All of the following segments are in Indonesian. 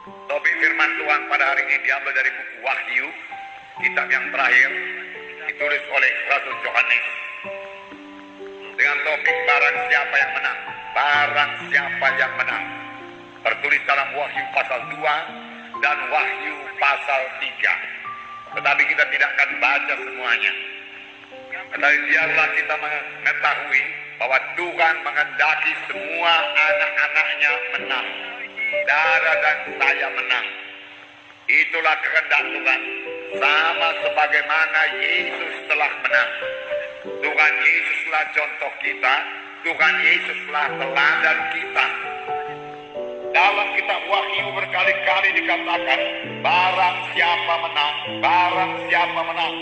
Topik firman Tuhan pada hari ini diambil dari buku Wahyu, kitab yang terakhir, ditulis oleh Rasul Yohanes. Dengan topik barang siapa yang menang, barang siapa yang menang. Tertulis dalam Wahyu pasal 2 dan Wahyu pasal 3. Tetapi kita tidak akan baca semuanya. Tetapi biarlah kita mengetahui bahwa Tuhan menghendaki semua anak-anaknya menang. Dara dan saya menang. Itulah kehendak Tuhan. Sama sebagaimana Yesus telah menang. Tuhan Yesuslah contoh kita. Tuhan Yesuslah teladan kita. Dalam kitab Wahyu berkali-kali dikatakan, barang siapa menang, barang siapa menang.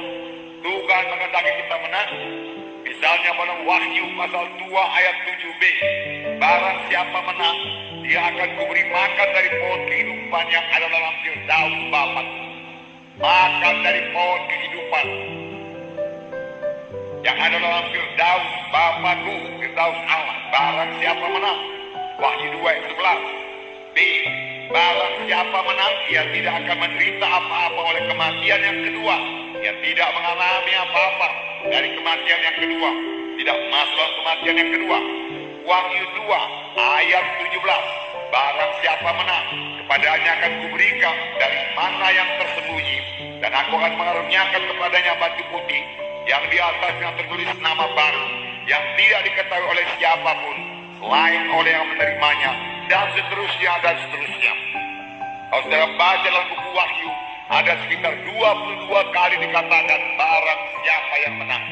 Tuhan menghendaki kita menang. Misalnya dalam Wahyu pasal 2 ayat 7b, barang siapa menang, dia akan kuberi makan dari pohon kehidupan yang ada dalam Firdaus Bapa. Makan dari pohon kehidupan yang ada dalam Firdaus Bapakku, Firdaus Allah. Barang siapa menang, Wahyu 2 ayat 11. B. Barang siapa menang, ia tidak akan menderita apa-apa oleh kematian yang kedua. Ia tidak mengalami apa-apa dari kematian yang kedua. Tidak masuk dalam kematian yang kedua. Wahyu 2 ayat 17. Barang siapa menang, kepadanya akan kuberikan dari mana yang tersembunyi, dan aku akan mengaruniakan kepadanya batu putih yang di atasnya tertulis nama baru, yang tidak diketahui oleh siapapun selain oleh yang menerimanya, dan seterusnya dan seterusnya. Kalau saudara baca dalam buku Wahyu, ada sekitar 22 kali dikatakan barang siapa yang menang.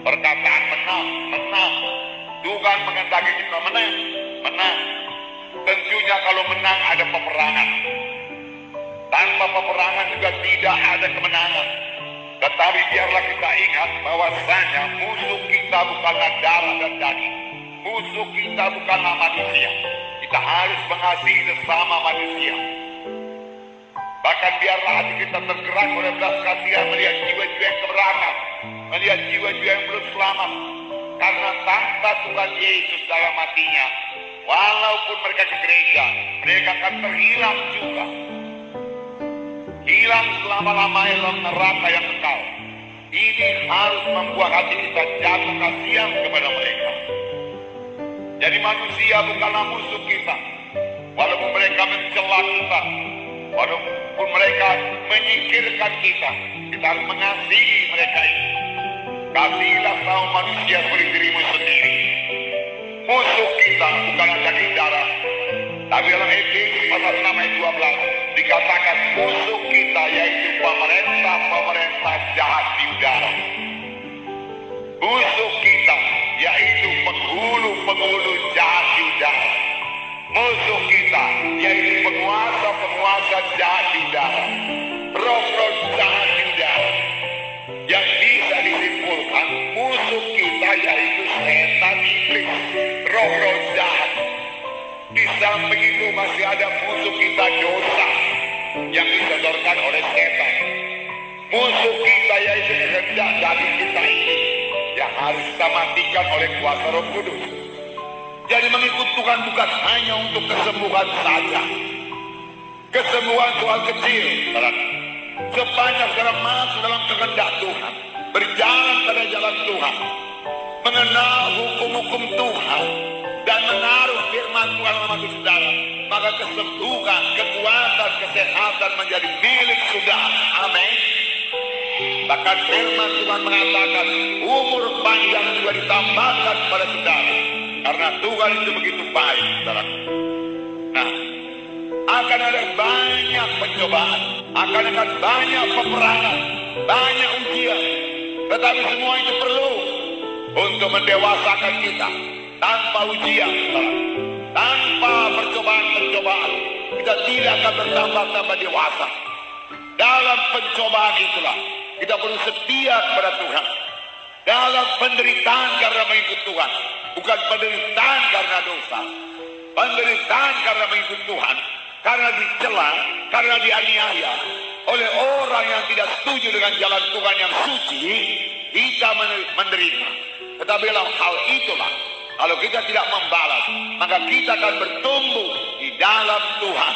Perkataan menang, menang. Tuhan menghendaki kita menang, menang. Tentunya kalau menang ada peperangan. Tanpa peperangan juga tidak ada kemenangan. Tetapi biarlah kita ingat bahwasanya musuh kita bukanlah darah dan daging. Musuh kita bukanlah manusia. Kita harus mengasihi sesama manusia. Bahkan biarlah hati kita tergerak oleh belas kasihan melihat jiwa-jiwa yang keberangan, melihat jiwa-jiwa yang belum selamat. Karena tanpa Tuhan Yesus dalam hatinya, walaupun mereka ke gereja, mereka akan terhilang juga. Hilang selama-lamanya dalam neraka yang kekal. Ini harus membuat hati kita jatuh kasihan kepada mereka. Jadi manusia bukanlah musuh kita. Walaupun mereka mencela kita, walaupun mereka menyingkirkan kita, kita harus mengasihi mereka itu. Kasihilah sama manusia seperti dirimu sendiri. Musuh kita bukanlah daging darah, tapi dalam Efesus pasal 6 ayat 12 dikatakan musuh kita yaitu pemerintah-pemerintah jahat di udara. Musuh kita yaitu penghulu-penghulu jahat di udara. Musuh kita yaitu penguasa-penguasa jahat di udara. Roh-roh jahat di udara. Yang bisa disimpulkan musuh kita yaitu setan iblis, roh-roh jahat. Di samping itu masih ada musuh kita dosa yang disodorkan oleh setan. Musuh kita yaitu kehendak daging kita ini yang harus kita matikan oleh kuasa Roh Kudus. Jadi mengikut Tuhan bukan hanya untuk kesembuhan saja. Kesembuhan soal kecil, sepanjang saudara masuk dalam kehendak Tuhan, berjalan pada jalan Tuhan, mengenal hukum-hukum Tuhan, dan menaruh firman Tuhan dalam hati saudara, maka kesembuhan, kekuatan, kesehatan menjadi milik saudara. Amin. Bahkan firman Tuhan mengatakan umur panjang juga ditambahkan pada saudara, karena Tuhan itu begitu baik, saudara. Nah, akan ada banyak pencobaan, akan ada banyak peperangan, banyak ujian, tetapi semua itu perlu untuk mendewasakan kita. Tanpa ujian, tanpa percobaan-percobaan, kita tidak akan bertambah-tambah dewasa. Dalam pencobaan itulah kita perlu setia kepada Tuhan. Dalam penderitaan karena mengikut Tuhan, bukan penderitaan karena dosa, penderitaan karena mengikut Tuhan, karena dicela, karena dianiaya oleh orang yang tidak setuju dengan jalan Tuhan yang suci, kita menderita. Tetapi dalam hal itulah, kalau kita tidak membalas, maka kita akan bertumbuh di dalam Tuhan.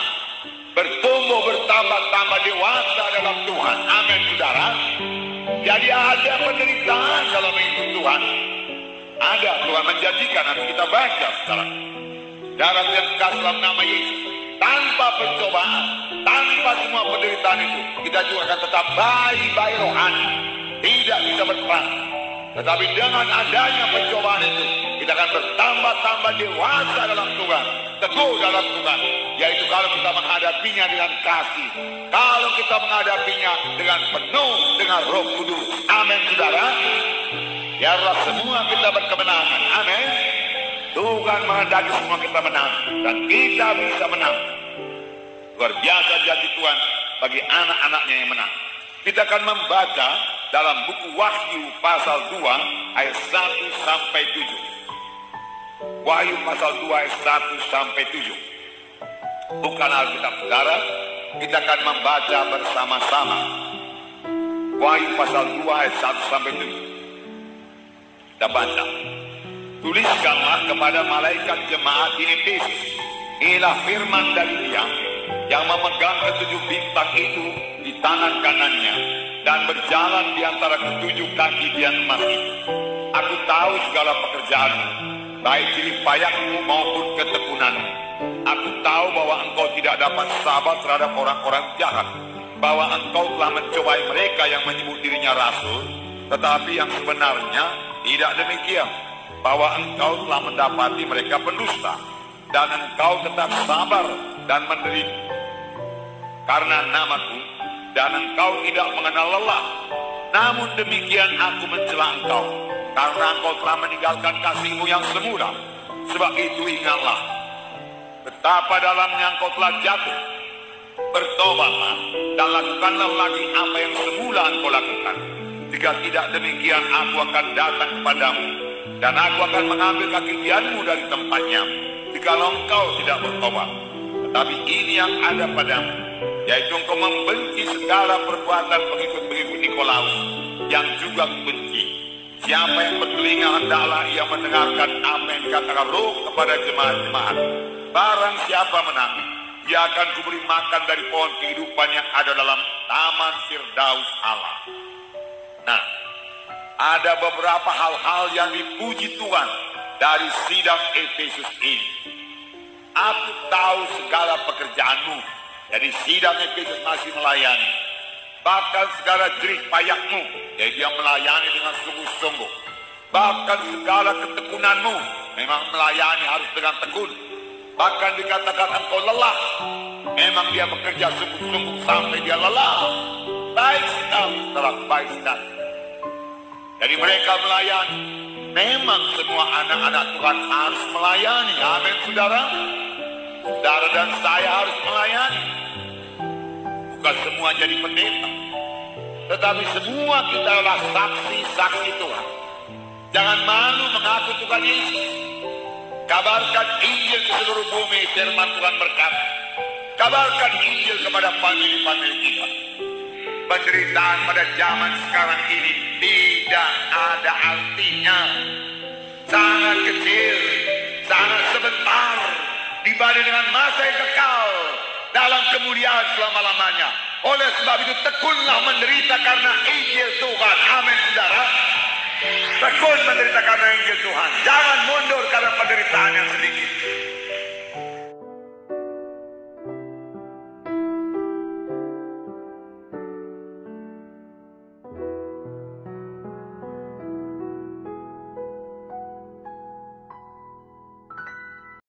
bertumbuh bertambah-tambah dewasa dalam Tuhan. Amin, saudara. Jadi ada penderitaan dalam hidup Tuhan. Ada, Tuhan menjanjikan, nanti kita baca sekarang. Darah yang kasih dalam nama Yesus, tanpa pencobaan, tanpa semua penderitaan itu, kita juga akan tetap baik-baik rohani, tidak bisa berperang. Tetapi dengan adanya pencobaan itu, kita akan bertambah-tambah dewasa dalam Tuhan, teguh dalam Tuhan. Yaitu kalau kita menghadapinya dengan kasih, kalau kita menghadapinya dengan penuh dengan Roh Kudus. Amin, saudara. Biarlah semua kita berkemenangan. Amin. Tuhan menghendaki semua kita menang, dan kita bisa menang. Luar biasa janji Tuhan bagi anak-anaknya yang menang. Kita akan membaca dalam buku Wahyu pasal 2 ayat 1 sampai 7. Wahyu pasal 2 ayat 1 sampai 7. Bukan Alkitab saudara, kita akan membaca bersama-sama. Wahyu pasal 2 ayat 1 sampai 7. Kita baca. Tuliskanlah kepada malaikat jemaat di Efesus, inilah firman dari Dia yang memegang ketujuh bintang itu di tangan kanannya dan berjalan di antara ketujuh kaki Dian emas itu. Aku tahu segala pekerjaanmu, baik jerih payahmu maupun ketekunanmu. Aku tahu bahwa engkau tidak dapat sabar terhadap orang-orang jahat, bahwa engkau telah mencobai mereka yang menyebut dirinya rasul, tetapi yang sebenarnya tidak demikian, bahwa engkau telah mendapati mereka pendusta, dan engkau tetap sabar dan menderita karena namaku, dan engkau tidak mengenal lelah. Namun demikian aku mencela engkau, karena engkau telah meninggalkan kasihmu yang semula. Sebab itu ingatlah betapa dalamnya engkau telah jatuh. Bertobatlah dan lakukanlah lagi apa yang semula engkau lakukan. Jika tidak demikian, aku akan datang kepadamu, dan aku akan mengambil kaki Dianmu dari tempatnya, jikalau engkau tidak bertobat. Tetapi ini yang ada padamu, yaitu engkau membenci segala perbuatan pengikut-pengikut Nikolaus, yang juga membenci. Siapa yang bertelinga hendaklah ia mendengarkan apa yang dikatakan Roh kepada jemaat-jemaat. Barang siapa menang, dia akan kuberi makan dari pohon kehidupan yang ada dalam taman Firdaus Allah. Nah, ada beberapa hal-hal yang dipuji Tuhan dari sidang Efesus ini. Aku tahu segala pekerjaanmu. Jadi sidang Efesus masih melayani. Bahkan segala jerih payahmu, jadi dia melayani dengan sungguh-sungguh. Bahkan segala ketekunanmu, memang melayani harus dengan tekun. Bahkan dikatakan engkau lelah, memang dia bekerja sungguh-sungguh sampai dia lelah. Baik sekali, baik sekali. Jadi mereka melayani. Memang semua anak-anak Tuhan harus melayani. Amin, saudara. Saudara dan saya harus melayani. Bukan semua jadi pendeta, tetapi semua kita adalah saksi-saksi Tuhan. Jangan malu mengaku Tuhan Yesus. Kabarkan Injil ke seluruh bumi. Firman Tuhan berkata, kabarkan Injil kepada famili-famili kita. Penderitaan pada zaman sekarang ini tidak ada artinya. Sangat kecil, sangat sebentar dibanding dengan masa yang kekal dalam kemuliaan selama-lamanya. Oleh sebab itu tekunlah menderita karena Injil Tuhan. Amin, saudara. Tekun menderita karena Injil Tuhan. Jangan mundur karena penderitaan.